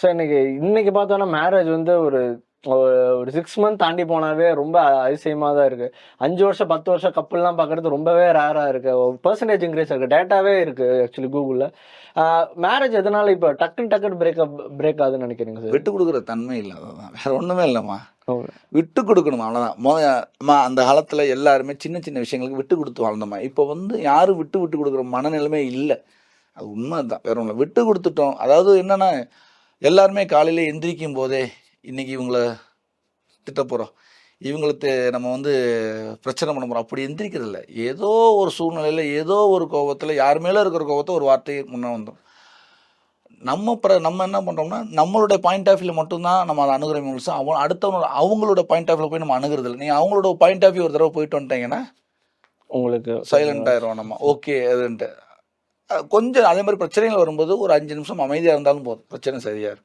Sir இன்னைக்கு பார்த்தோன்னா marriage வந்து ஒரு ஒரு 6 மந்த் தாண்டி போனாவே ரொம்ப அதிசயமா தான் இருக்கு. 5 வருஷம் 10 வருஷம் கப்புள்லாம் பார்க்கறது ரொம்பவே ரேரா இருக்கு. பெர்சன்டேஜ் இன்க்ரீஸ் இருக்கு. டேட்டாவே இருக்கு ஆக்சுவலி கூகுள்ல. மேரேஜ் எதனால இப்ப டக்குன்னு பிரேக் ஆகுதுன்னு நினைக்கிறீங்க சார்? விட்டு கொடுக்குற தன்மை இல்லை, அதான் வேற ஒன்றுமே இல்லைம்மா. ஓ. விட்டு கொடுக்கணும், அவ்வளோதான். அந்த காலத்தில் எல்லாருமே சின்ன சின்ன விஷயங்களுக்கு விட்டு கொடுத்து வாழ்ந்தோம்மா. இப்போ வந்து யாரும் விட்டு விட்டு கொடுக்குற மனநிலைமை இல்லை. அது உண்மை தான், வேற ஒன்றும் இல்லை. விட்டு கொடுத்துட்டோம். அதாவது என்னன்னா, எல்லாருமே காலையில் எந்திரிக்கும் போதே இன்னைக்கு இவங்கள திட்ட போகிறோம், இவங்களுக்கு நம்ம வந்து பிரச்சனை பண்ண போகிறோம், அப்படி எந்திரிக்கிறது இல்லை. ஏதோ ஒரு சூழ்நிலையில் ஏதோ ஒரு கோபத்தில் யார் மேலே இருக்கிற கோபத்தை ஒரு வார்த்தை முன்னே வந்தோம். நம்ம என்ன பண்ணுறோம்னா, நம்மளோட பாயிண்ட் ஆஃப் வியூ மட்டும்தான் நம்ம அதை அணுகிறோம். அடுத்தவங்களோட அவங்களோட பாயிண்ட் ஆஃப் வியூ போய் நம்ம அணுகிறது இல்லை. நீங்கள் அவங்களோட பாயிண்ட் ஆஃப் வியூ ஒரு தடவை போயிட்டு வந்துட்டீங்கன்னா உங்களுக்கு சைலண்ட் ஆயிரும். நம்ம ஓகே அதுன்ட்டு கொஞ்சம் அதே மாதிரி பிரச்சனைகள் வரும்போது ஒரு 5 நிமிஷம் அமைதியாக இருந்தாலும் போதும், பிரச்சனை சரியாக இருக்கும்.